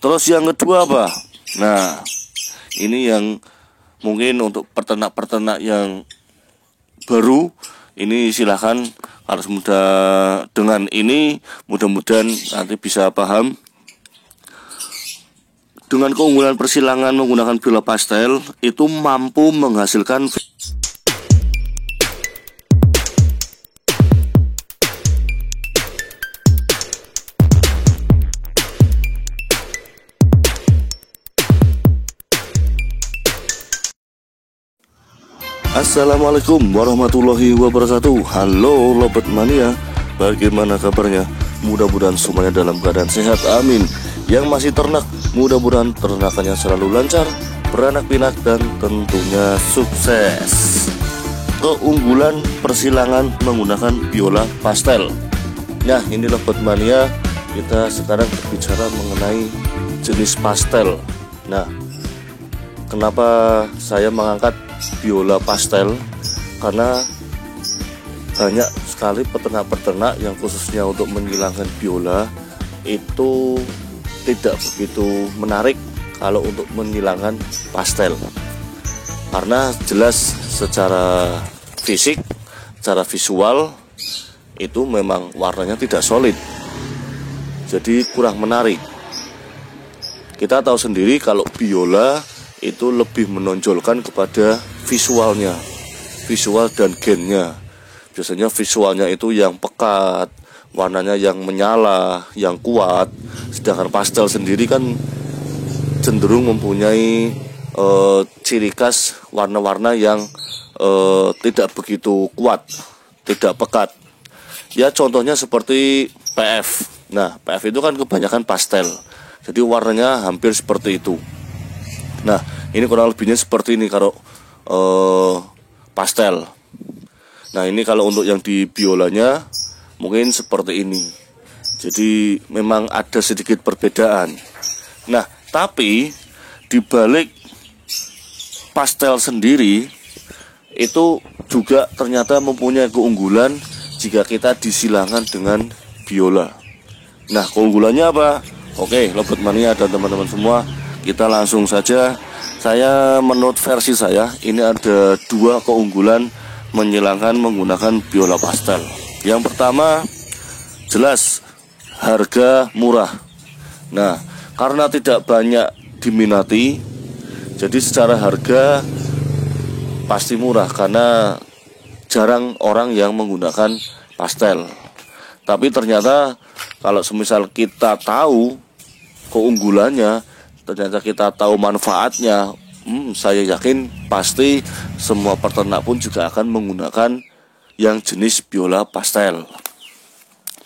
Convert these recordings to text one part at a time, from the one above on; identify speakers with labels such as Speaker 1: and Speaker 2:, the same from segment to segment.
Speaker 1: Terus yang kedua apa? Nah, ini yang mungkin untuk peternak-peternak yang baru, ini silahkan harus mudah dengan ini, mudah-mudahan nanti bisa paham. Dengan keunggulan persilangan menggunakan biola pastel itu mampu menghasilkan Assalamualaikum warahmatullahi wabarakatuh. Halo Lobet Mania, bagaimana kabarnya? Mudah-mudahan semuanya dalam keadaan sehat, amin. Yang masih ternak, mudah-mudahan ternakannya selalu lancar, beranak pinak, dan tentunya sukses. Keunggulan persilangan menggunakan biola pastel. Nah, ini Lobet Mania, kita sekarang berbicara mengenai jenis pastel. Nah, kenapa saya mengangkat biola pastel? Karena banyak sekali peternak-peternak yang khususnya untuk menghilangkan biola itu tidak begitu menarik kalau untuk menghilangkan pastel, karena jelas secara fisik, secara visual itu memang warnanya tidak solid, jadi kurang menarik. Kita tahu sendiri kalau biola itu lebih menonjolkan kepada visualnya, visual dan gennya. Biasanya visualnya itu yang pekat, warnanya yang menyala, yang kuat. Sedangkan pastel sendiri kan cenderung mempunyai ciri khas warna-warna yang tidak begitu kuat, tidak pekat. Ya contohnya seperti PF. Nah, PF itu kan kebanyakan pastel, jadi warnanya hampir seperti itu. Nah, ini kurang lebihnya seperti ini kalau pastel. Nah, ini kalau untuk yang di biolanya mungkin seperti ini. Jadi memang ada sedikit perbedaan. Nah, tapi di balik pastel sendiri itu juga ternyata mempunyai keunggulan jika kita disilangkan dengan biola. Nah, keunggulannya apa? Oke, Lobet Mania dan teman-teman semua, kita langsung saja. Saya menurut versi saya ini ada dua keunggulan menyilangkan menggunakan biola pastel. Yang pertama, jelas harga murah. Nah, karena tidak banyak diminati, jadi secara harga pasti murah karena jarang orang yang menggunakan pastel. Tapi ternyata kalau semisal kita tahu keunggulannya, ternyata kita tahu manfaatnya, saya yakin pasti semua peternak pun juga akan menggunakan yang jenis biola pastel.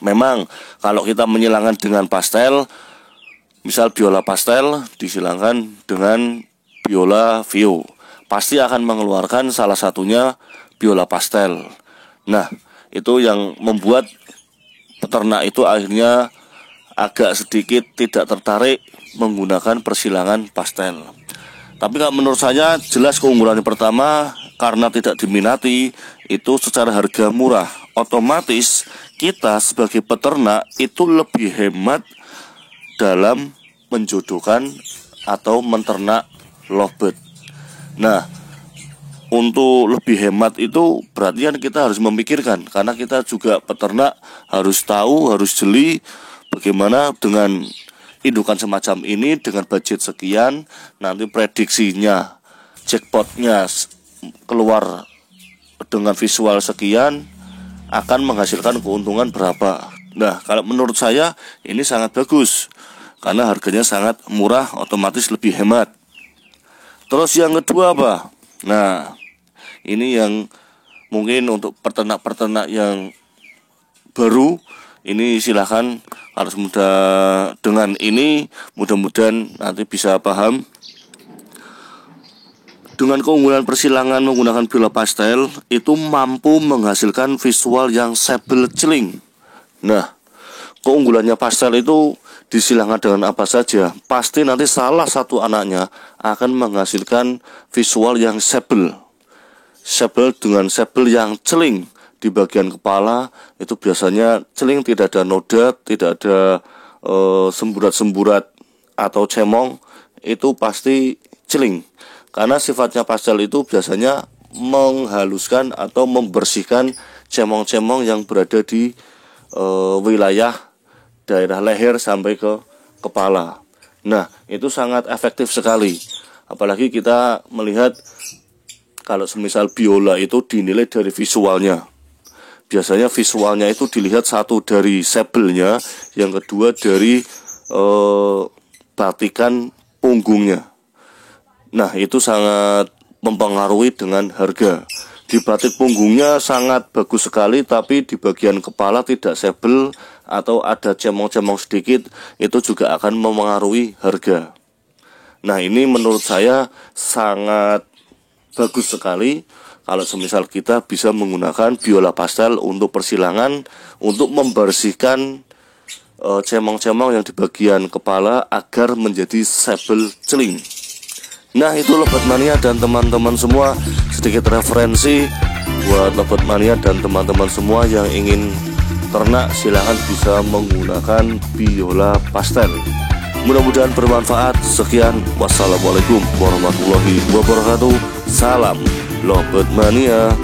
Speaker 1: Memang kalau kita menyilangkan dengan pastel, misal biola pastel disilangkan dengan biola vio, pasti akan mengeluarkan salah satunya biola pastel. Nah, itu yang membuat peternak itu akhirnya agak sedikit tidak tertarik menggunakan persilangan pastel. Tapi kalau menurut saya jelas keunggulan yang pertama, karena tidak diminati, itu secara harga murah. Otomatis kita sebagai peternak itu lebih hemat dalam menjodohkan atau menternak lovebird. Nah, untuk lebih hemat itu berarti kan kita harus memikirkan, karena kita juga peternak harus tahu, harus jeli bagaimana dengan indukan semacam ini dengan budget sekian, nanti prediksinya jackpotnya keluar dengan visual sekian akan menghasilkan keuntungan berapa. Nah, kalau menurut saya ini sangat bagus karena harganya sangat murah, otomatis lebih hemat. Terus yang kedua apa? Nah, ini yang mungkin untuk peternak-peternak yang baru, ini silahkan harus mudah dengan ini, mudah-mudahan nanti bisa paham. Dengan keunggulan persilangan menggunakan biola pastel itu mampu menghasilkan visual yang sebel celing. Nah, keunggulannya pastel itu disilangkan dengan apa saja, pasti nanti salah satu anaknya akan menghasilkan visual yang sebel dengan sebel yang celing. Di bagian kepala itu biasanya celing, tidak ada noda, tidak ada semburat-semburat atau cemong itu pasti celing. Karena sifatnya pastel itu biasanya menghaluskan atau membersihkan cemong-cemong yang berada di wilayah daerah leher sampai ke kepala. Nah, itu sangat efektif sekali. Apalagi kita melihat kalau semisal biola itu dinilai dari visualnya. Biasanya visualnya itu dilihat satu dari sebelnya, yang kedua dari batikan punggungnya. Nah, itu sangat mempengaruhi dengan harga. Di batik punggungnya sangat bagus sekali, tapi di bagian kepala tidak sebel atau ada cemong-cemong sedikit, itu juga akan mempengaruhi harga. Nah, ini menurut saya sangat bagus sekali kalau semisal kita bisa menggunakan biola pastel untuk persilangan, untuk membersihkan cemong-cemong yang di bagian kepala agar menjadi sebel celing. Nah, itu Lebat Mania dan teman-teman semua, sedikit referensi buat Lebat Mania dan teman-teman semua yang ingin ternak, silahkan bisa menggunakan biola pastel. Mudah-mudahan bermanfaat. Sekian, wassalamualaikum warahmatullahi wabarakatuh. Salam Lebat Mania.